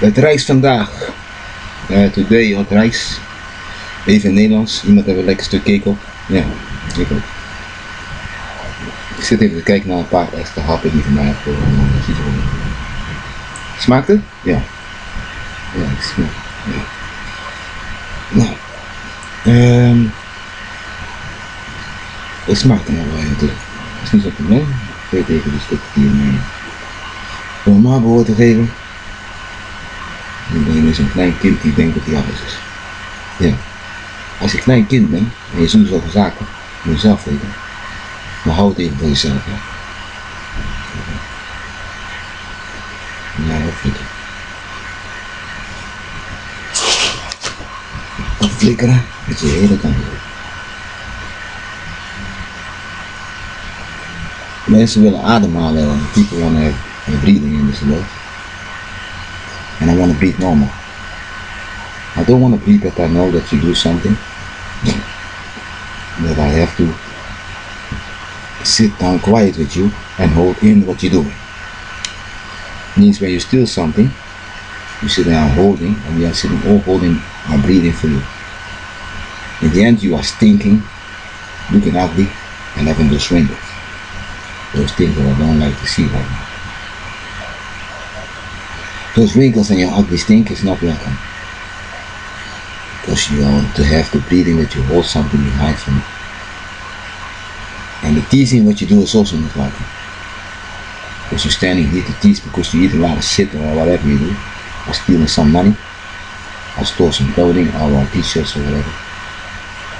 Het rijst vandaag. Today hot rijst. Even in Nederlands. Iemand heeft een lekker stuk cake op. Ja, ik ook. Ik zit even te kijken naar een paar extra happen die vandaag hebben. Smaakt het? Ja. Ja, het smaakt. Ja. Nou. Het smaakt er nou wel natuurlijk. Dat is niet zo probleem. Ik weet even de stukje die normaal behoort te geven. Dan ben je dus een klein kind die denkt dat hij alles is. Ja. Als je een klein kind bent en je zoekt zoveel zaken, moet je zelf weten. Maar houd het even voor jezelf. Ja, ja, flikkeren. Flikkeren met je hele kant op. Mensen willen ademhalen, people want to have breathing in this world. And I want to breathe normal. I don't want to breathe that I know that you do something. That I have to sit down quiet with you and hold in what you're doing. Means when you steal something, you sit down holding, and we are sitting all holding our breathing for you. In the end you are stinking, looking ugly, and having those wrinkles. Those things that I don't like to see right now. Those wrinkles and your ugly stink is not welcome. Because you want to have the breathing that you hold something behind from you. And the teasing what you do is also not welcome. Because you're standing here to tease because you eat a lot of shit or whatever you do. Or stealing some money. Or stole some clothing or t-shirts or whatever.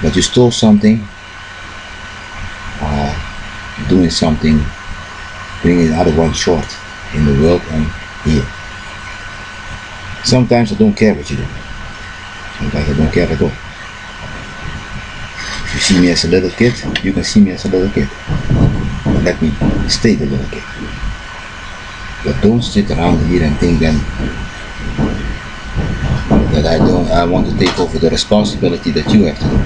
But you stole something. Doing something. Bringing the other one short. In the world and here. Sometimes I don't care what you do. Sometimes I don't care at all. If you see me as a little kid, you can see me as a little kid. Let me stay the little kid. But don't sit around here and think then that I want to take over the responsibility that you have to do.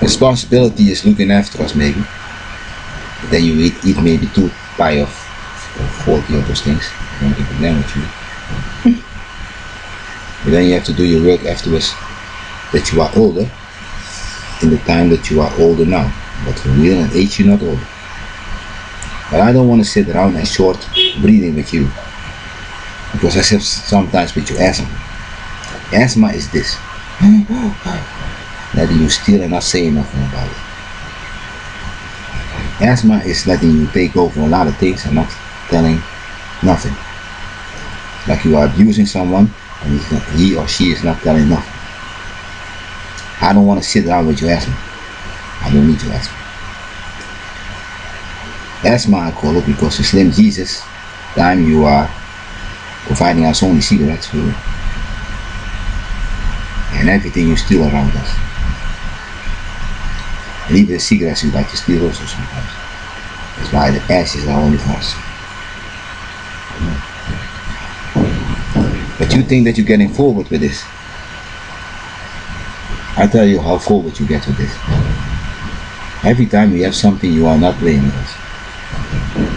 Responsibility is looking after us maybe. But then you eat maybe 2 pie of 40 of those things. I don't give a damn what you do. But then you have to do your work afterwards that you are older in the time that you are older now. But for real in age you're not older. But I don't want to sit around and short breathing with you. Because I said sometimes with your asthma. Asthma is this. Letting you steal and not saying nothing about it. Asthma is letting you take over a lot of things and not telling nothing. Like you are abusing someone and he or she is not telling nothing. I don't want to sit down with your asthma. I don't need your asthma. Asthma I call it because the Slim Jesus time you are providing us only cigarettes for you. And everything you steal around us. And even the cigarettes you like to steal also sometimes. That's why the ashes are only for us. But you think that you're getting forward with this. I tell you how forward you get with this. Every time we have something you are not playing with us.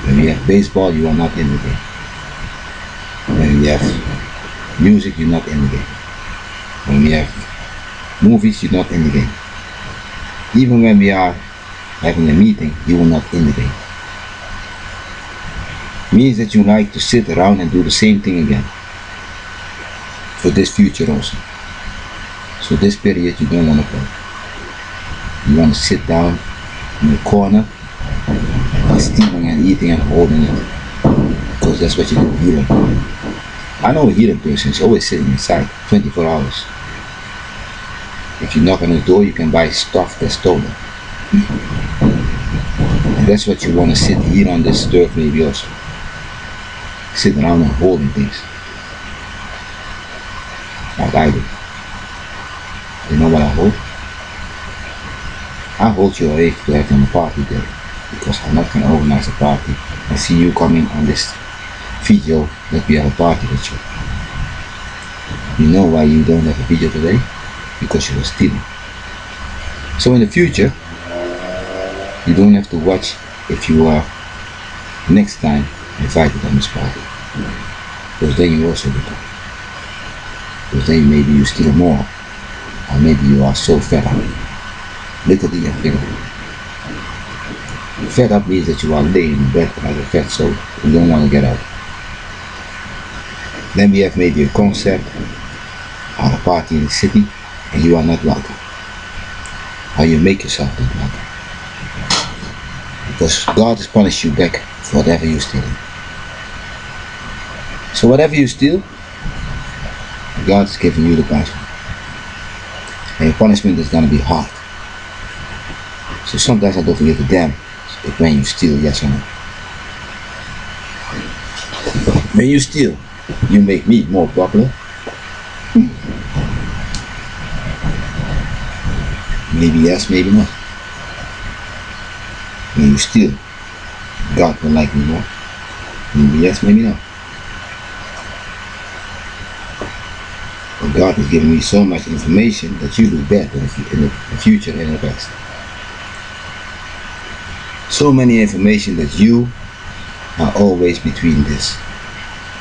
When we have baseball you are not in the game. When we have music you're not in the game. When we have movies you're not in the game. Even when we are having a meeting you are not in the game. Means that you like to sit around and do the same thing again. For this future also. So this period you don't want to play. You want to sit down in the corner and stealing and eating and holding it. Because that's what you do healing. I know a healing person is always sitting inside 24 hours. If you knock on the door you can buy stuff that's stolen. And that's what you want to sit here on this turf maybe also. Sit around and holding things. Like I do. You know what I hold? I hold you awake to have a party there. Because I'm not going to organize a party and see you coming on this video that we have a party with you. You know why you don't have a video today? Because you were stealing. So in the future, you don't have to watch if you are next time invited on this party. Because then you also become. Because then maybe you steal more. Or maybe you are so fed up. Literally and figuratively. Fed up means that you are laying in bed like a fat soul. You don't want to get out. Then we have maybe a concert or a party in the city and you are not welcome. Or you make yourself not welcome. Because God has punished you back for whatever you steal. So whatever you steal, God is giving you the punishment. And your punishment is going to be hard. So sometimes I don't give a damn if when you steal, yes or no. When you steal, you make me more popular. Maybe yes, maybe not. When you steal, God will like me more. Maybe yes, maybe not. But God is giving me so much information that you do better in the future and in the past. So many information that you are always between this.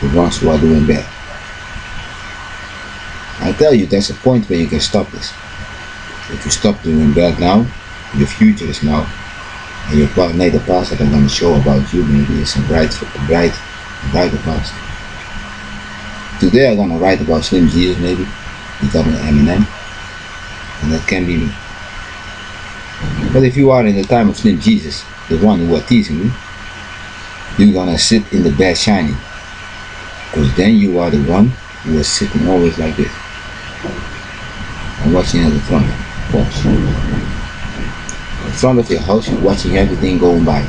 The ones who are doing bad. I tell you, there's a point where you can stop this. If you stop doing bad now, your future is now, and your later past that I'm going to show about you maybe is a brighter past. Today I'm going to write about Slim Jesus maybe, becoming Eminem, and that can be me. But if you are in the time of Slim Jesus, the one who are teasing me, you're going to sit in the bed shining. Because then you are the one who is sitting always like this. And watching at the front. Watch. In front of your house, you're watching everything going by.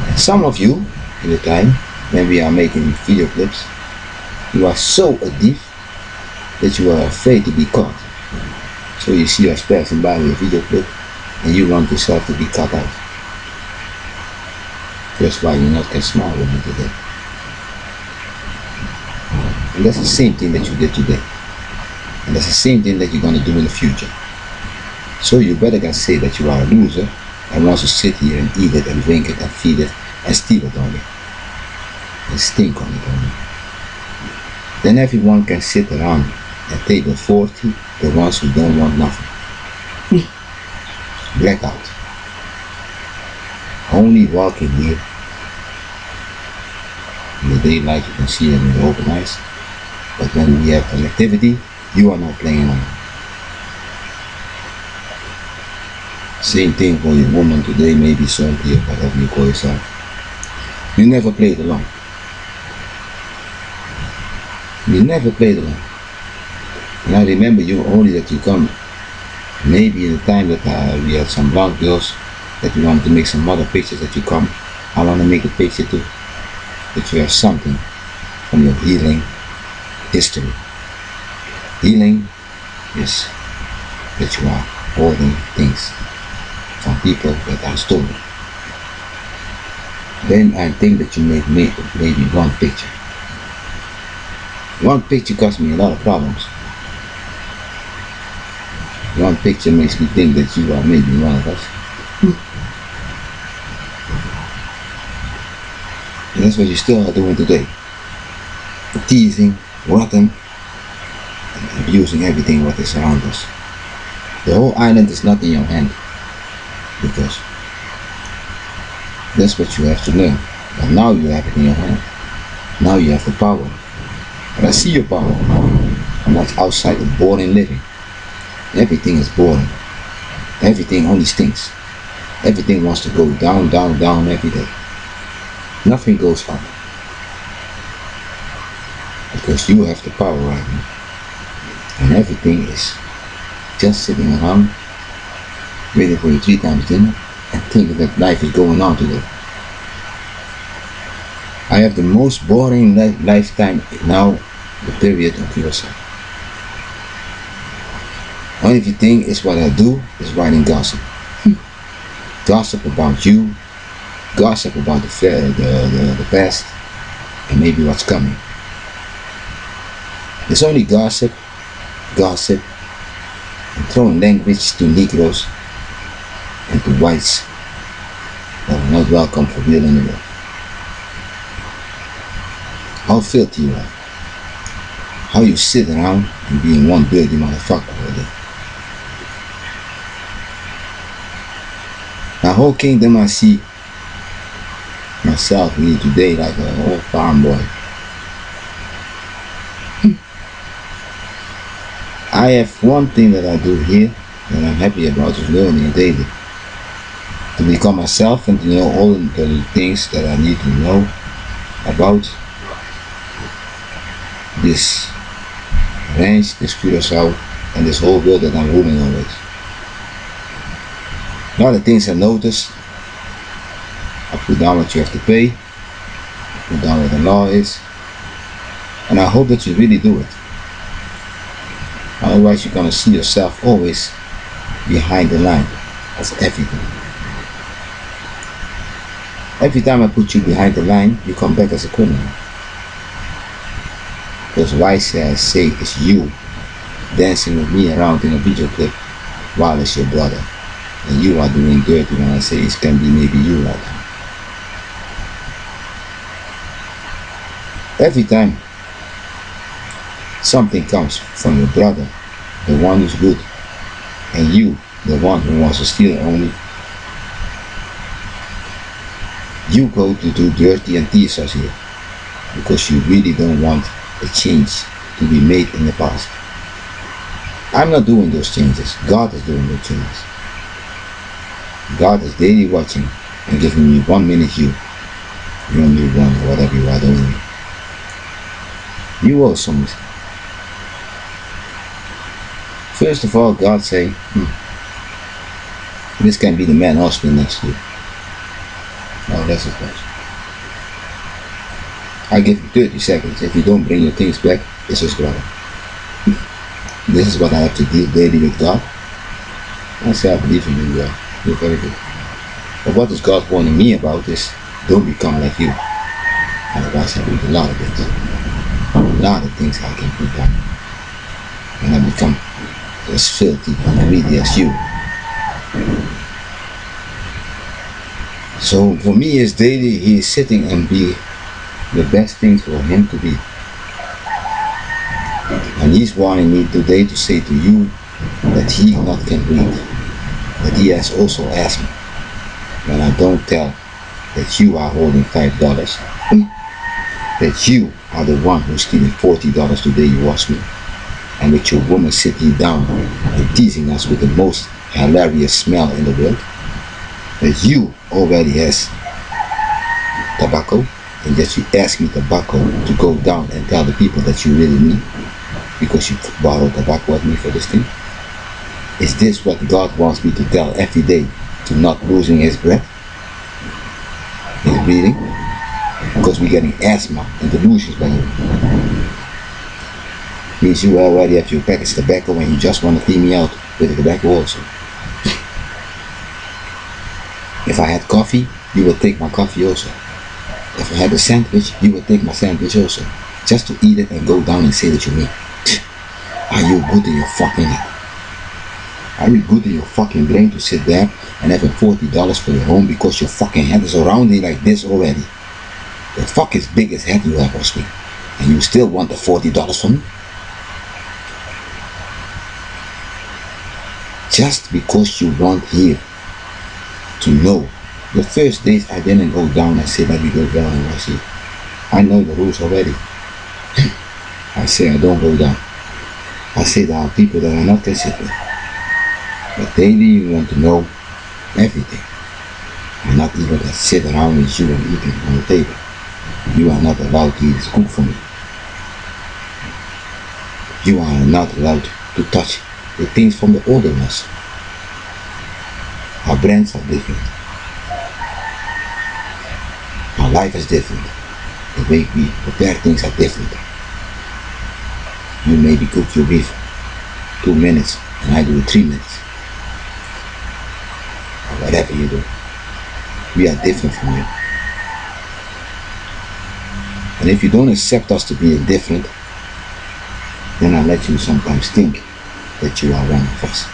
And some of you, in the time, when we are making video clips, you are so a thief that you are afraid to be caught. So you see us passing by with a video clip and you want yourself to be cut out. That's why you not can smile with me today. And that's the same thing that you did today. And that's the same thing that you're going to do in the future. So you better can say that you are a loser and wants to sit here and eat it and drink it and feed it and steal it only. And stink on it only. Then everyone can sit around at table 40, the ones who don't want nothing. Blackout. Only walking here. In the daylight you can see them with open eyes. But when we have connectivity, you are not playing on. Same thing for your woman today, maybe somebody or whatever you call yourself. You never played alone. You never played alone. And I remember you only that you come, maybe in the time that we had some blonde girls, that you wanted to make some other pictures that you come. I want to make a picture too, that you have something from your healing history. Healing is that you are holding things from people that are stolen. Then I think that you make maybe one picture. One picture cost me a lot of problems. One picture makes me think that you are maybe one of us. And that's what you still are doing today. Teasing, rotten, and abusing everything what is around us. The whole island is not in your hand. Because that's what you have to learn. But now you have it in your hand. Now you have the power. And I see your power. And that's outside of boring living. Everything is boring. Everything only stinks. Everything wants to go down, down, down every day. Nothing goes up. Because you have the power right now. And everything is just sitting around, waiting for your 3 times dinner, and thinking that life is going on today. I have the most boring lifetime now, the period of yourself. Only thing is what I do is writing gossip. Gossip about you, gossip about the past, and maybe what's coming. It's only gossip, and throwing language to Negroes and to whites that are not welcome for real in the world. how filthy you are, how you sit around and being one dirty motherfucker all day. Now how kingdom I see myself here today like an old farm boy. I have one thing that I do here that I'm happy about, is learning daily to become myself and to know all the things that I need to know about this range, this Curaçao, and this whole world that I'm ruling always. Now the things I notice, I put down what you have to pay, I put down what the law is, and I hope that you really do it. Otherwise you're gonna see yourself always behind the line of everything. Every time I put you behind the line, you come back as a criminal. Because why say I say it's you dancing with me around in a video clip while it's your brother, and you are doing dirty when I say it can be maybe you right now. Every time something comes from your brother, the one who's good, and you, the one who wants to steal only, you go to do dirty and tease us here because you really don't want a change to be made in the past. I'm not doing those changes. God is doing those changes. God is daily watching and giving me 1 minute you only one, or whatever you are doing. You also miss. First of all, God say, this can be the man hospital next to you. No, that's a question. I give you 30 seconds. If you don't bring your things back, it's his brother. This is what I have to deal daily with God. I say I believe in you, you're very good. But what is God warning me about is, don't become like you. Otherwise I do a lot of things. A lot of things I can put down. And I become as filthy and greedy as you. So for me it's daily, he is sitting and be the best thing for him to be. And he's wanting me today to say to you that he not can read. That he has also asked me, when I don't tell that you are holding $5, that you are the one who's stealing $40 today you watch me. And with your woman sitting down and teasing us with the most hilarious smell in the world, that you already has tobacco, and that you ask me tobacco to go down and tell the people that you really need because you borrowed tobacco at me for this thing. Is this what God wants me to tell every day, to not losing his breath, his breathing, because we're getting asthma and delusions by you? Means you already have your package of tobacco and you just want to clean me out with the tobacco also. If I had coffee, you would take my coffee also. If I had a sandwich, you would take my sandwich also. Just to eat it and go down and say that you mean. Are you good in your fucking head? Are you good in your fucking brain to sit there and have $40 for your home because your fucking head is around it like this already? The fuck is biggest head you have, Oscar? And you still want the $40 from me? Just because you want here to know. The first days I didn't go down and say let me go down and watch it. I know the rules already. I say I don't go down. I say there are people that are not considered. But daily you want to know everything. I'm not even to sit around with you and eating on the table. You are not allowed to eat this cook for me. You are not allowed to touch the things from the older ones. Our brands are different. Our life is different. The way we prepare things are different. You maybe cook your beef 2 minutes and I do it 3 minutes. Or whatever you do. We are different from you. And if you don't accept us to be different, then I let you sometimes think that you are one of us.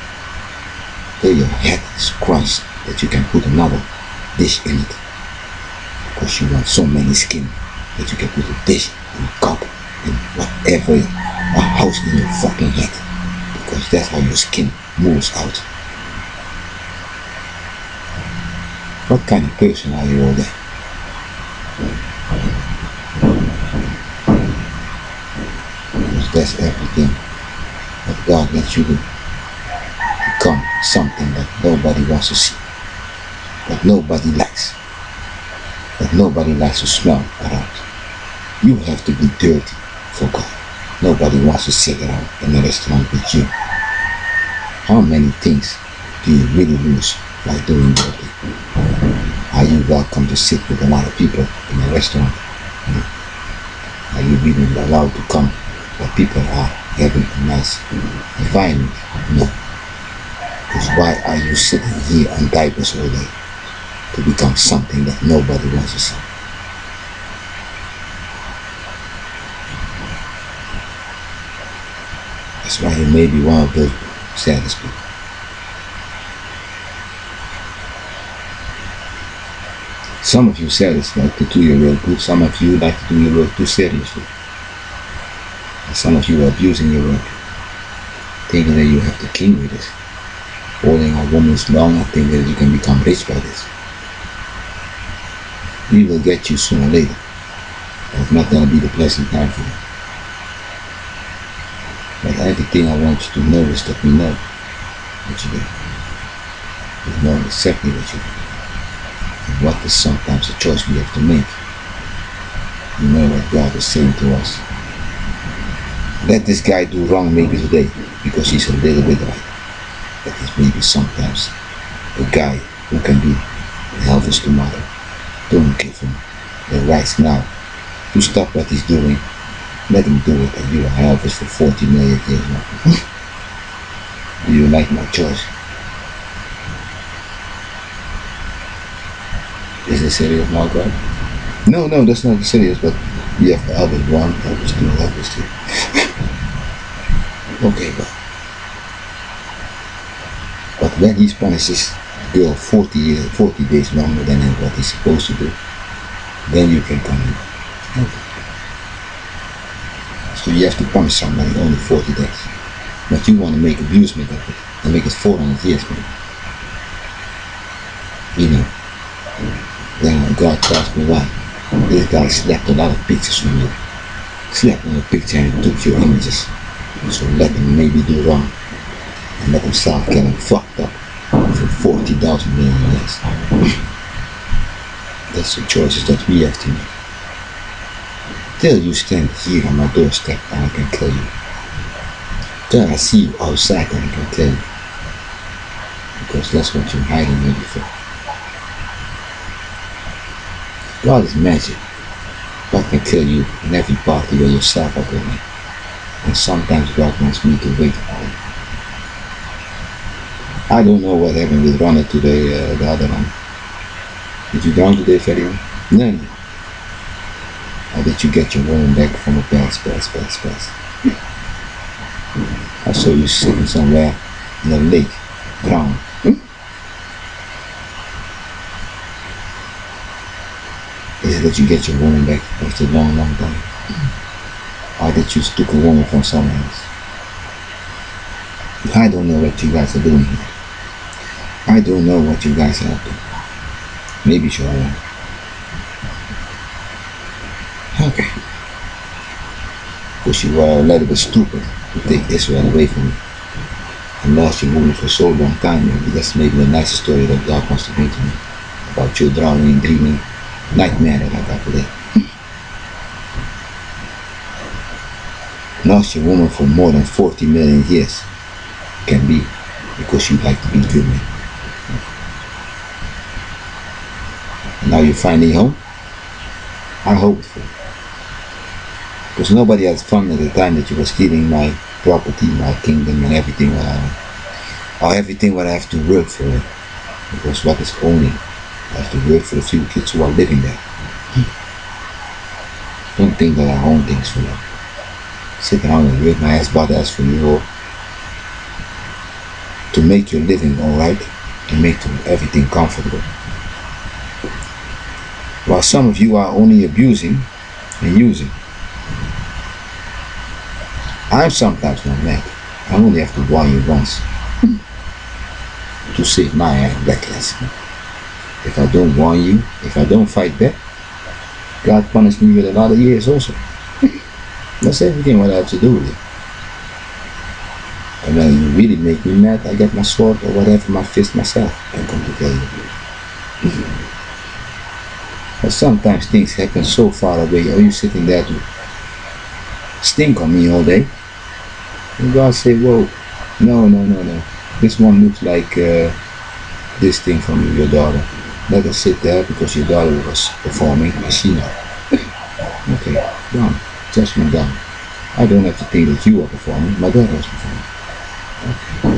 Till your head is crushed that you can put another dish in it. Because you want so many skin that you can put a dish in and cup and whatever a house in your fucking head, because that's how your skin moves out. What kind of person are you all there? Because that's everything that God lets you do. Become something that nobody wants to see, that nobody likes, that nobody likes to smell around. You have to be dirty for God. Nobody wants to sit around in a restaurant with you. How many things do you really lose by doing dirty? Are you welcome to sit with a lot of people in a restaurant? No. Are you really allowed to come where people are having a nice environment? No. Because why are you sitting here on diapers all day to become something that nobody wants to see? That's why you may be one of those saddest people. Some of you saddest like to do your work good, some of you like to do your work too seriously. And some of you are abusing your work, thinking that you have the king with it. Holding a woman's long and thinking that you can become rich by this. We will get you sooner or later. It's not going to be the pleasant time for you. But everything I want you to know is that we know what you do. We know exactly what you do. And what is sometimes a choice we have to make. You know what God is saying to us. Let this guy do wrong maybe today, because he's a little bit right. But it's maybe sometimes a guy who can be Elvis tomorrow. Don't give him the rights now to stop what he's doing. Let him do it, and you are Elvis for 40 million years now. Do you like my choice? Is it serious, Margaret? No, that's not serious, but we have Elvis 1, Elvis 2, Elvis 3. Okay, but when he punishes the girl 40 days longer than what he's supposed to do, then you can come in. Okay. So you have to punish somebody only 40 days. But you want to make abusement of it and make it 400 years, man. You know. Then God tells me why. This guy slapped a lot of pictures from you. Slapped on a picture and took your images. So let him maybe do wrong. And let himself get him fucked up for 40,000 million years. That's the choices that we have to make. Till you stand here on my doorstep and I can kill you. Till I see you outside and I can kill you. Because that's what you're hiding maybe for. God is magic. God can kill you in every party where yourself are going. And sometimes God wants me to wait for you. I don't know what happened with Runna today, the other one. Did you drown today, Ferdian? No. Or did you get your woman back from a past? I saw you sitting somewhere in a lake, drowned. Is it that you get your woman back after a long time? Or that you took a woman from someone else? I don't know what you guys are doing here. I don't know what you guys are up to. Maybe sure I am. Okay. Because you were a little bit stupid to take Israel away from you. And lost your woman for so long time. Maybe that's maybe the nicest story that God wants to bring to me. About you drowning, dreaming, nightmare that I got today. Lost your woman for more than 40 million years. Can be because you like to be good man. And now you're finally home? I hope for you. Because nobody has fun at the time that you were stealing my property, my kingdom and everything what I have. Or everything what I have to work for it. Because what is owning? I have to work for the few kids who are living there. Don't think that I own things for you. Sit around and work my ass butt ass for you all. To make your living alright. To make everything comfortable. While some of you are only abusing and using. I'm sometimes not mad. I only have to warn you once to save my backlash. If I don't warn you, if I don't fight back, God punished me with a lot of years also. That's everything what I have to do with it. And when you really make me mad, I get my sword or whatever, my fist myself, and come to kill you. But sometimes things happen so far away, or you sitting there to stink on me all day. And God say, whoa, no. This one looks like this thing from your daughter. Let her sit there because your daughter was performing and she know. Okay, done. Judgment done. I don't have to think that you are performing, my daughter was performing. Okay.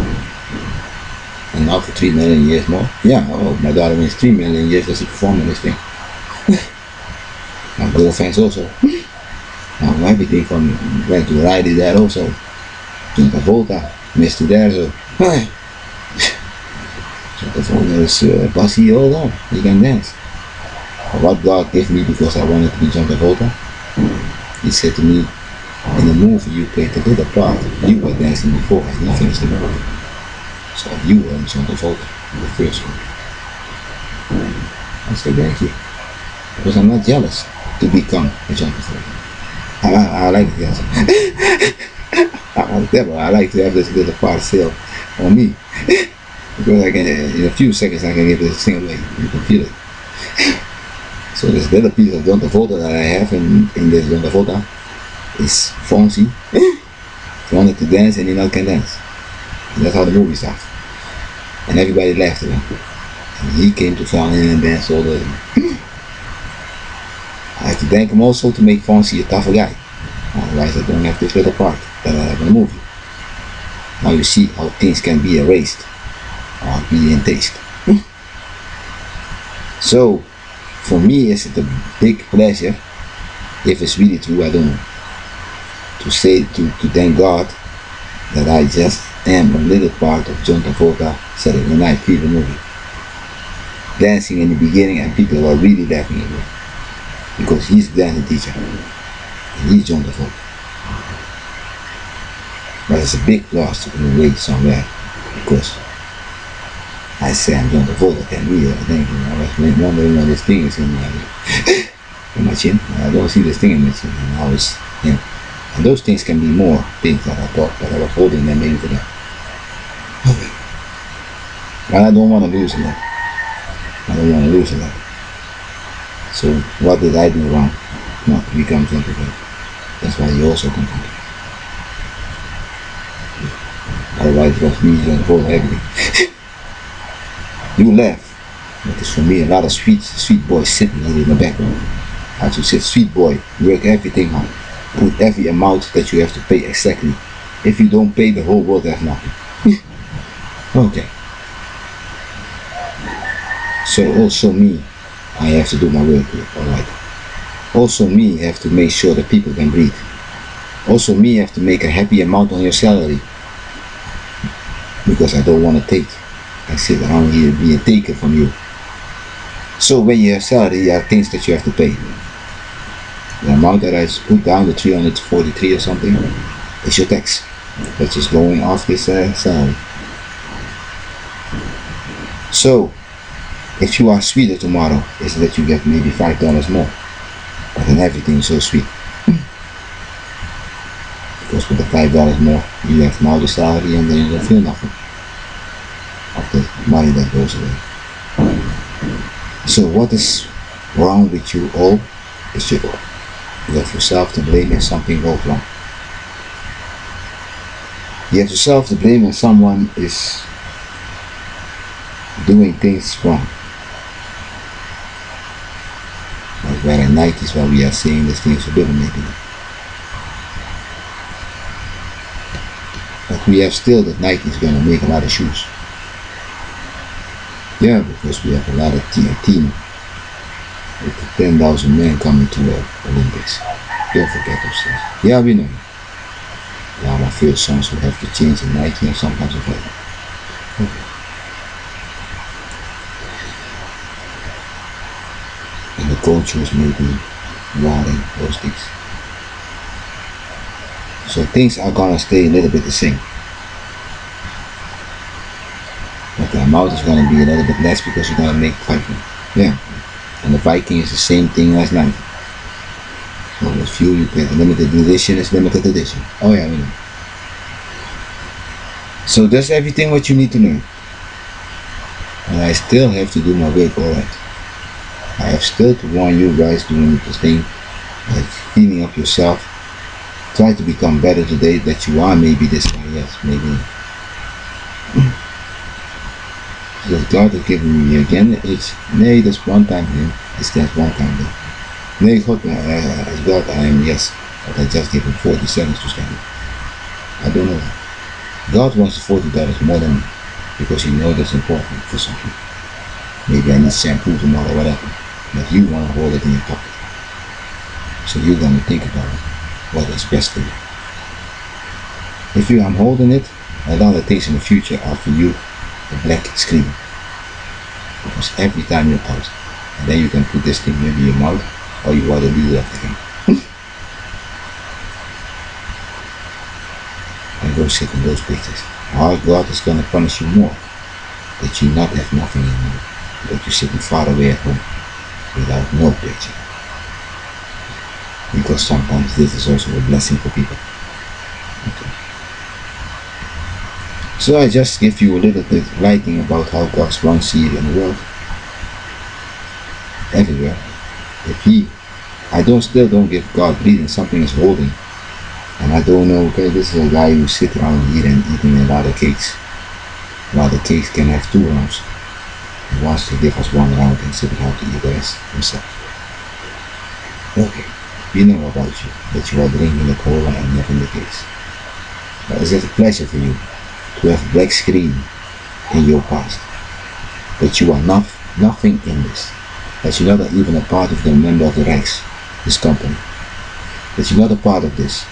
And now for 3 million years more? Yeah, oh, my daughter means 3 million years as a performing this thing. My girlfriends also. Now everything from went to ride it there also. Junta Volta, Mr. there so. Junta Volta is bossy all on. You can dance. What God gave me because I wanted to be Junta Volta, He said to me, in the movie you played a little part. You were dancing before and you finished the movie. So you were in Junta Volta, the first one. I said thank you. Because I'm not jealous to become a Junta Volta. I like it, yes. I like to have this little part still on me. Because I can, in a few seconds I can get this thing away. You can feel it. So this little piece of Junta Volta that I have in this Junta Volta is fancy. He wanted to dance and he now can dance. And that's how the movie starts. And everybody laughed at him. And he came to Ferdian and danced all the I have to thank him also to make Fonzie a tougher guy. Otherwise I don't have this little part that I have in the movie. Now you see how things can be erased or be in taste. So for me it's a big pleasure, if it's really true, I don't know, to say to thank God that I just am a little part of Junta Volta Saturday Night Fever movie. Dancing in the beginning and people are really laughing at me. Because he's the dancing teacher. And he's Junta Volta. But it's a big loss to be away somewhere. Because I say I'm Junta Volta and we are thinking, I was wondering what this thing is in my chin. I don't see this thing in my chin. And I was, and those things can be more things that I thought, but I was holding them maybe for them. Okay. But I don't want to lose a lot. I don't want to lose a lot. So what did I do wrong? Not to become Junta Volta. That's why you also come from. Otherwise it was me Junta Volta everything. You laugh. Because for me a lot of sweet boys sitting in the background. I should say sweet boy, work everything hard. Put every amount that you have to pay exactly. If you don't pay, the whole world has nothing. Okay. So also me, I have to do my work here, alright. Also me have to make sure that people can breathe. Also me have to make a happy amount on your salary. Because I don't want to take. I sit around here being taken from you. So when you have salary, there are things that you have to pay. The amount that I put down, the 343 or something, is your tax. That's just going off this salary. So, if you are sweeter tomorrow, is that you get maybe $5 more. But then everything is so sweet. Because with the $5 more, you have now the salary and then you don't feel nothing of the money that goes away. So what is wrong with you all is you have yourself to blame if something goes wrong. You have yourself to blame when someone is doing things wrong. Like wearing Nikes while we are saying this thing is forbidden maybe. But we have still that Nike is going to make a lot of shoes. Yeah, because we have a lot of team with the 10,000 men coming to the Olympics. Don't forget those things. Yeah, we know. Yeah, my first sons will have to change the Nike and sometimes of that. Okay. And the coach was maybe rotting those things. So things are gonna stay a little bit the same. But the amount is gonna be a little bit less because you're gonna make Viking. Yeah. And the Viking is the same thing as 90. So with fuel you get limited edition is limited edition. Oh yeah, we know. So that's everything what you need to learn. And I still have to do my work, alright. I have still to warn you guys doing this thing, like cleaning up yourself. Try to become better today that you are maybe this guy, yes, maybe. Because God is giving me again, it's, nee, dat is one time thing, it's that one time thing. Nee, God, as God I am, yes, but I just give him 40 seconds to stand. I don't know that. God wants $40 more than me, because he knows that's important for some people. Maybe I need shampoo tomorrow or whatever, but you want to hold it in your pocket. So you're going to think about it, what is best for you. If I'm holding it, a lot of things in the future are for you a black screen. Because every time you're out, and then you can put this thing maybe in your mouth, or you want to leave it at the game. And go sit in those pictures. How God is going to punish you more, that you not have nothing in you, that you're sitting far away at home, without no picture. Because sometimes this is also a blessing for people. Okay. So I just give you a little bit writing about how God runs here in the world. Everywhere. I still don't give God reason something is holding. And I don't know, okay, this is a guy who sits around here and eating a lot of cakes. While the cakes can have 2 rounds. He wants to give us 1 round and sit down to eat the rest himself. Okay, we know about you, that you are drinking the cola and having the cakes. But is it a pleasure for you to have a black screen in your past? That you are nothing in this. That you're not even a part of the member of the Rijks, this company. That you're not a part of this.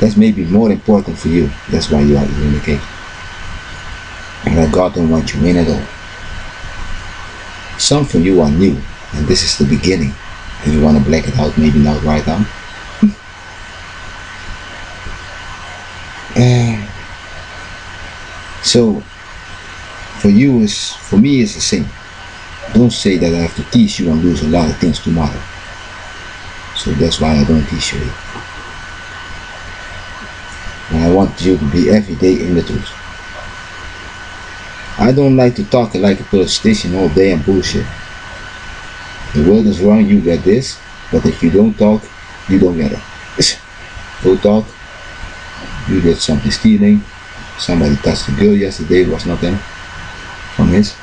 That's maybe more important for you. That's why you are eating the cake. And that God don't want you in at all. Some for you are new, and this is the beginning. And you want to black it out, maybe not right now. So, for me it's the same. Don't say that I have to teach you and lose a lot of things tomorrow. So that's why I don't teach you. And I want you to be every day in the truth. I don't like to talk like a politician all day and bullshit. The world is wrong, you get this, but if you don't talk, you don't get it. Go talk, you get something stealing, somebody touched the girl yesterday, it was not them, from his.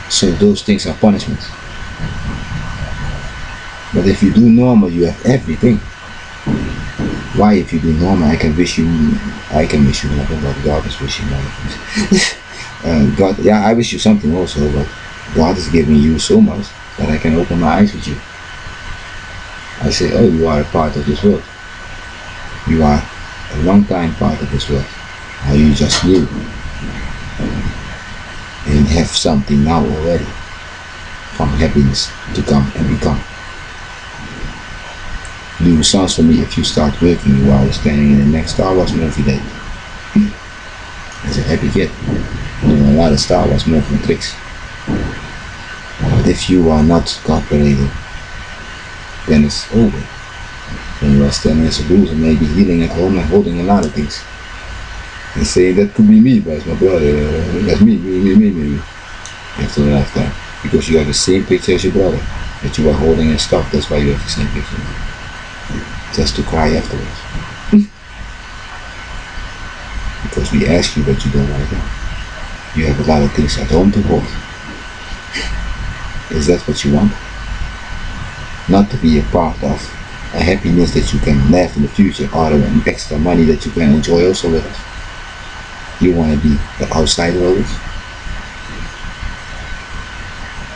So those things are punishments. But if you do normal, you have everything. Why, if you do normal, I can wish you nothing, but God is wishing nothing. God, yeah, I wish you something also, but God is giving you so much that I can open my eyes with you. I say, oh, you are a part of this world. You are a long time part of this world. Now you just new. And have something now already from happiness to come and become. New sounds for me if you start working while you're standing in the next Star Wars movie day. As a happy kid, doing a lot of Star Wars movie tricks. But if you are not cooperating, then it's over. Then you are standing as a loser, maybe healing at home and holding a lot of things. And saying that could be me, but it's my brother, that's me. After a lifetime. Because you have the same picture as your brother, that you are holding and stuff, that's why you have the same picture. Just to cry afterwards. Because we ask you, but you don't want to go. You have a lot of things at home to hold. Is that what you want? Not to be a part of a happiness that you can have in the future, or an extra money that you can enjoy also with us. You want to be the outsider of it.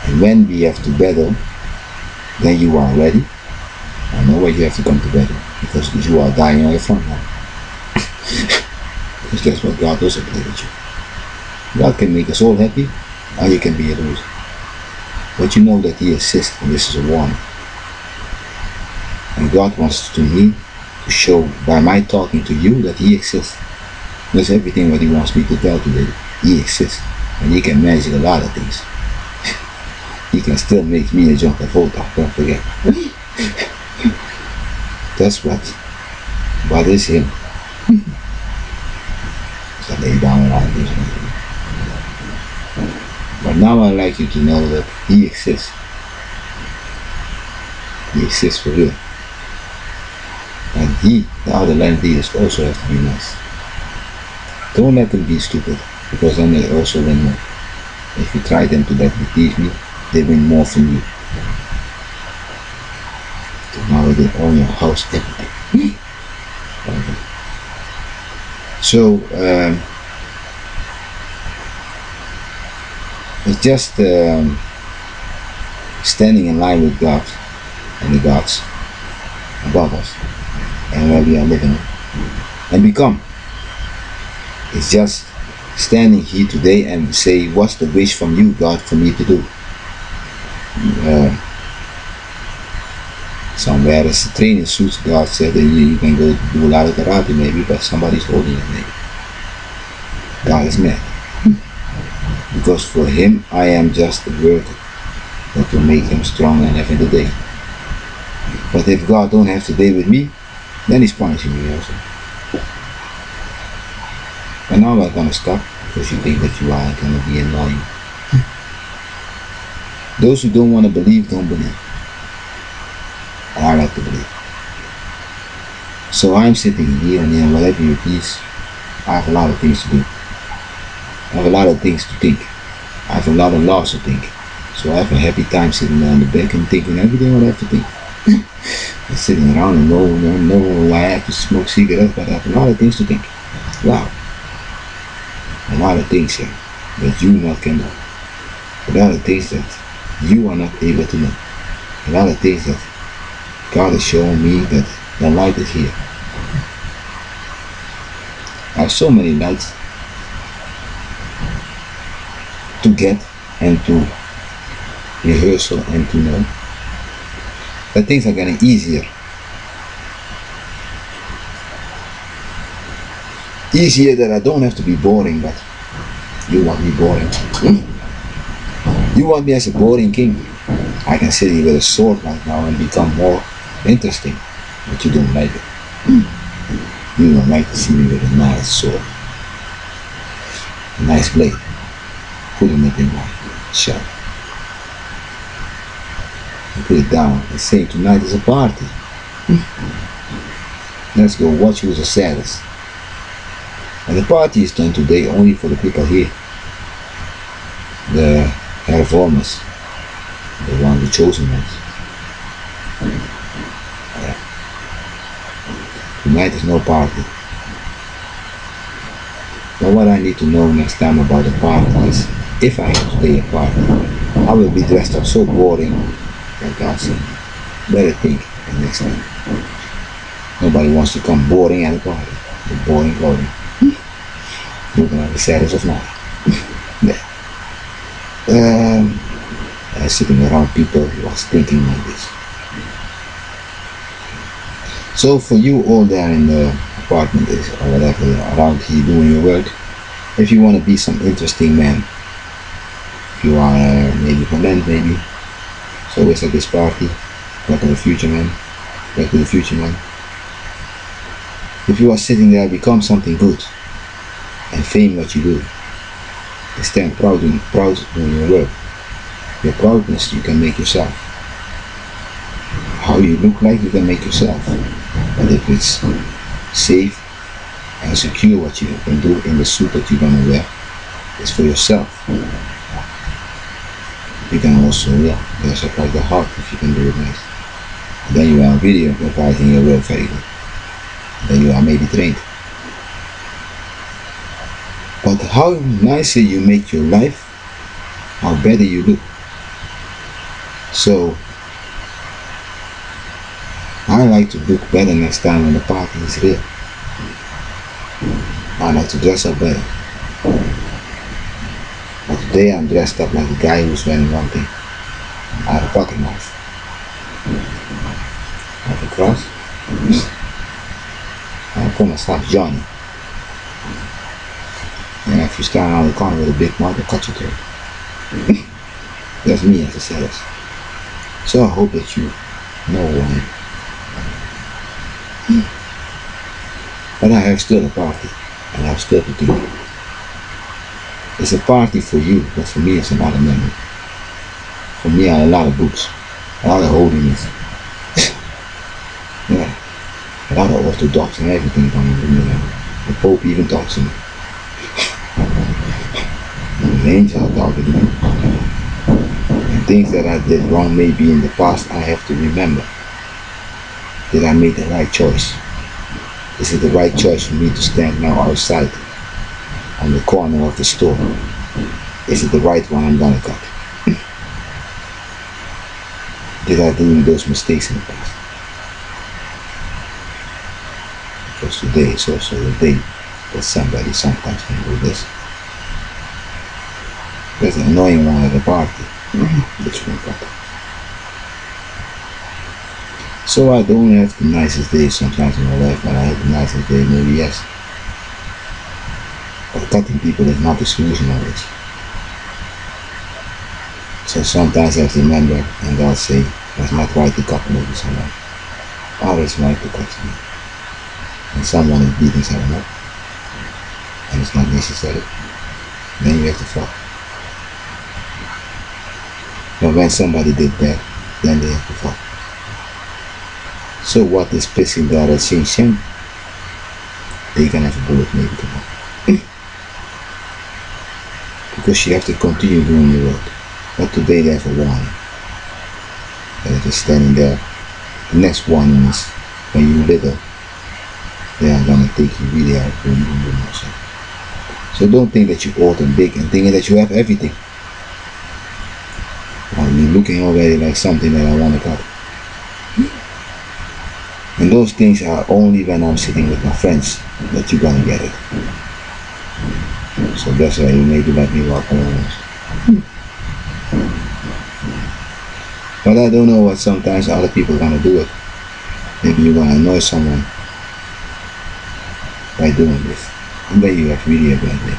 And when we have to battle, then you are ready. I know why you have to come to battle, because you are dying on your front line. Because that's what God also played with you. God can make us all happy, or you can be a loser. But you know that He assists, and this is a warning. And God wants to me to show by my talking to you that He exists. That's everything what He wants me to tell today. He exists. And He can magic a lot of things. He can still make me a junk photo, don't forget. That's what is Him. So lay down like this. But now I'd like you to know that He exists. He exists for real. And He, the other land leaders, also have to be nice. Don't let them be stupid, because then they also win more. If you try them to deceive me, they win more from you. Tomorrow they own your house, everything. So, it's just standing in line with God and the gods above us and where we are living and become. It's just standing here today and say, what's the wish from you, God, for me to do? Somewhere as a training suits, God said that you can go do a lot of karate maybe, but somebody's holding it maybe. God is mad. Because for Him, I am just a worker that will make Him strong and have in the day. But if God don't have today with me, then He's punishing me also. And now I'm gonna stop, because you think that you are gonna be in line. Those who don't want to believe, don't believe. And I like to believe. So I'm sitting here and whatever you please, I have a lot of things to do. I have a lot of things to think. I have a lot of laws to think. So I have a happy time sitting there on the back and thinking everything what I have to think. I'm sitting around and no, I have to smoke cigarettes, but I have a lot of things to think. Wow. A lot of things here that you not can know. A lot of things that you are not able to know. A lot of things that God is showing me that the light is here. I have so many lights to get and to rehearsal and to know that things are getting easier. Easier that I don't have to be boring, but you want me boring. You want me as a boring king. I can sit here with a sword right now and become more interesting, but you don't like it. You don't like to see me with a nice sword, a nice blade, putting it in my shop. And put it down and say tonight is a party. Let's go watch who's the saddest. And the party is done today only for the people here. The reformers, the chosen ones. Yeah. Tonight is no party. But what I need to know next time about the party is, if I have today a party, I will be dressed up so boring that God said, better think next time. Nobody wants to come boring at a party. The boring. Looking at the saddest of night. Yeah. Sitting around people who was thinking like this. So for you all there in the apartment or whatever around here doing your work, if you want to be some interesting man, if you are maybe from land maybe, so always at this party, back to the future man, back to the future man. If you are sitting there, become something good and fame what you do. And stand proud in your work. Your proudness you can make yourself. How you look like you can make yourself. But if it's safe and secure what you can do in the suit that you're gonna wear, it's for yourself. You can also, dress up like the heart if you can do it nice. And then you are really providing your work very good. Then you are maybe trained. But how nicer you make your life, how better you look. So I like to look better next time when the party is real. I like to dress up better. But today I'm dressed up like a guy who's wearing one thing. I have a pocket knife. I have a across. I call myself Johnny. And if you stand around the corner with a big mouth, they'll cut your throat. That's me as a sales. So I hope that you know who I am. But I have still a party, and I have still to do. It's a party for you, but for me it's another memory. For me I have a lot of books, a lot of holiness. Yeah, a lot of orthodox and everything coming to me. The Pope even talks to me. The angel talking to me. And things that I did wrong maybe in the past, I have to remember. Did I make the right choice? Is it the right choice for me to stand now outside on the corner of the store? Is it the right one I'm gonna cut? Did I do those mistakes in the past? Because today is also the day that somebody sometimes can do this. There's an annoying one at the party. Which one cut? So I don't have the nicest day sometimes in my life, but I have the nicest day, maybe yes. But cutting people is not the solution always. So sometimes I have to remember and God say, it's not right to cut maybe someone. Or it's right to cut me. And someone is beating someone up. And it's not necessary. Then you have to fall. But when somebody did that, then they have to fall. So what is pissing the other Shin? They can have a bullet maybe tomorrow. Because you have to continue doing your work. But today they have a warning. They're just standing there. The next warning is when you're little, they are gonna take you really out when you do yourself. So don't think that you're old and big and thinking that you have everything. You're looking already like something that I want to cut. And those things are only when I'm sitting with my friends that you're gonna get it. So that's why you maybe let me walk around. But I don't know what sometimes other people are gonna do it. Maybe you're gonna annoy someone by doing this. And then you have really a bad day.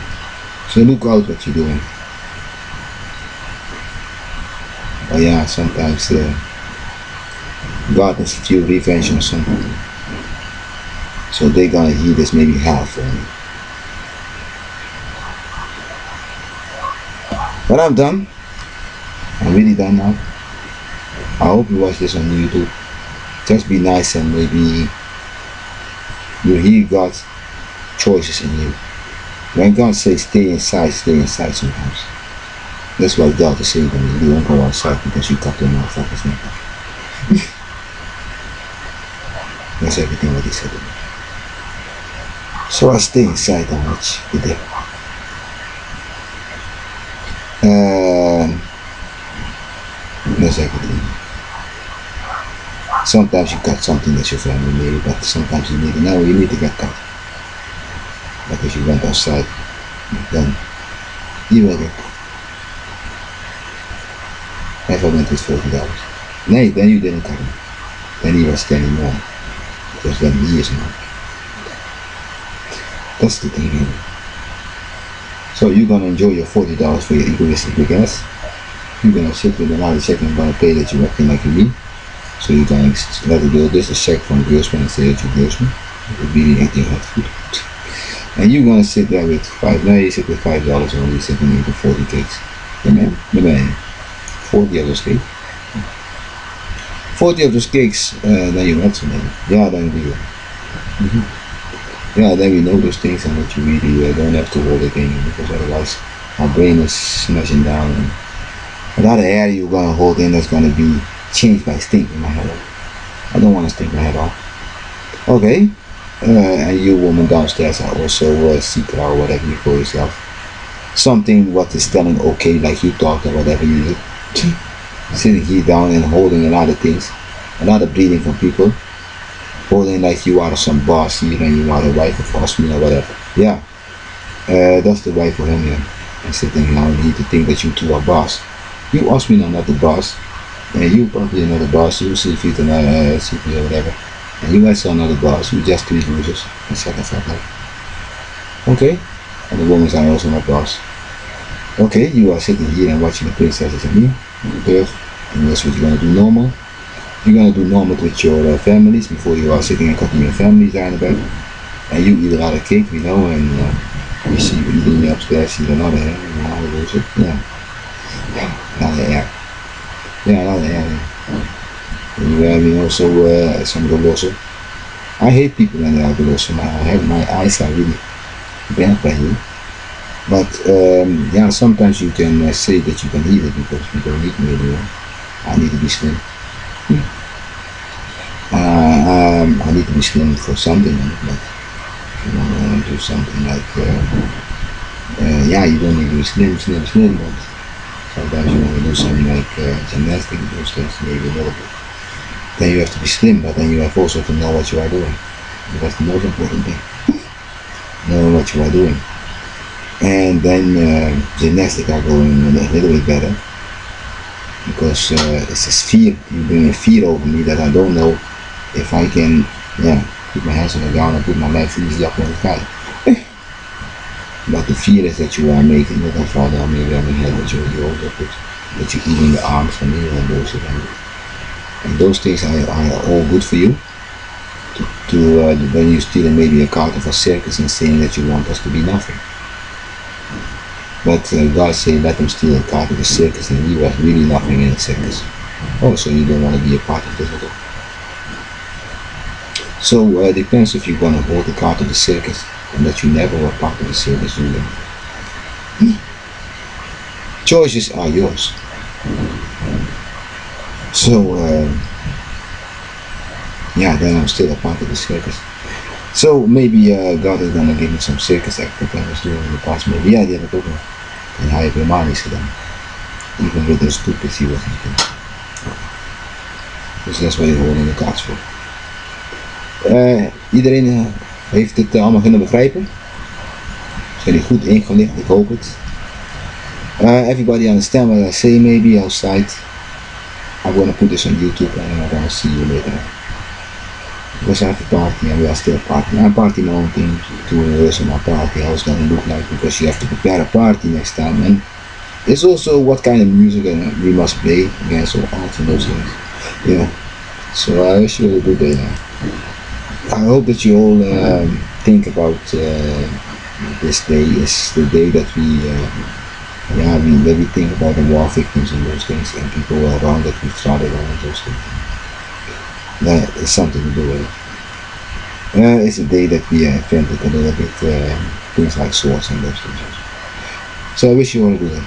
So look out what you're doing. But yeah, sometimes God has feel revenge on something. So they're gonna hear this maybe half for me. But I'm done. I'm really done now. I hope you watch this on YouTube. Just be nice and maybe you hear God's choices in you. When God says stay inside sometimes. That's why God is saying to me, you won't go outside because you cut your mouth off. That's everything what he said to me. So I stay inside and watch the day. That's everything. Sometimes you cut something that your family made, but sometimes you need to get cut. But if you went outside, then you will get cut. If I went with $40. Nee, then you didn't cut him. Then he was standing more. Because then he is more. That's the thing here. So you're gonna enjoy your $40 for your egoistic big ass. You're gonna sit with another check and gonna pay that you're acting like me. So you're gonna let it go. This is a check from Grossman and say that you're Grossman. You're really acting like food. And you're gonna sit there with you sit with $5 and you sit and eat 40 cakes. The man. 40 of those cakes. 40 of those cakes, then you want some. Yeah, then we Yeah, then we know those things and that you really don't have to hold it in, because otherwise our brain is smashing down. And without the air you're gonna hold in, that's gonna be changed by stinking my head off. I don't want to stink my head off. Okay, and you woman downstairs are also seeker or whatever you call yourself. Something what is telling okay, like you talk or whatever you do. Sitting here down and holding a lot of things, a lot of bleeding from people, holding like you are some boss here and you are the wife of Osman or whatever. Yeah, that's the wife of him here. And sitting down here to think that you two are boss. You Osman are not the boss. and you probably another boss, you see if you another CP or whatever, and you might saw another boss, you just three losers, and shut the fuck up. Okay? And the women are also my boss. Okay, you are sitting here and watching the princesses and me, the birth, and that's what you're gonna do normal. You're gonna do normal with your families before you are sitting and cutting your families down the bed. And you eat a lot of cake, you know, and you see you eating upstairs, you another hair, you know, how it? Yeah. Another hair. Yeah, another hair. And you have, you know, so some goloso. I hate people when they are goloso. My eyes are really bad by you. But yeah, sometimes you can say that you can eat it because you don't need me anymore. I need to be slim. I need to be slim for something, but if you want to do something like, yeah, you don't need to be slim, but sometimes you want to do something like gymnastics, those things, maybe a little bit. Then you have to be slim, but then you have also to know what you are doing. That's the most important thing. Know what you are doing. And then gymnastics are going a little bit better. Because it's a sphere, you bring a fear over me that I don't know if I can, yeah, put my hands on the ground and put my legs easily up on the sky. But the fear is that you are making it, I fall down maybe on the head, that you also put, that you're eating the arms from me and those things. And those things are all good for you. To when you steal maybe a card of a circus and saying that you want us to be nothing. But God said let them steal a card of the circus and he was really nothing in the circus. Oh, so you don't want to be a part of this at all. So it depends if you're going to hold the card of the circus and that you never were part of the circus. Choices are yours. So yeah, then I'm still a part of the circus. So maybe God is gonna give me some circus act that I was doing in the past. Maybe ja, die heb ik ook nog. En hij heeft helemaal niets gedaan. Even with the stupid he was niet. Dus dat is wat je hoort in de kaart voor. Iedereen heeft het allemaal kunnen begrijpen. Zijn die goed ingelicht, ik hoop het. Everybody understand what I say maybe outside. I'm gonna put this on YouTube and I'm gonna see you later. Because I have a party and we are still partying. I'm partying my own thing to rehearse my party, how it's gonna look like, because you have to prepare a party next time. And it's also what kind of music we must play against all arts and those things. Yeah. So I wish you a good day now. I hope that you all think about this day is the day that we think about the war victims and those things and people around that we started on and those things. That is something to do with it. It's a day that we invented a little bit things like swords and those things. So I wish you all a good day.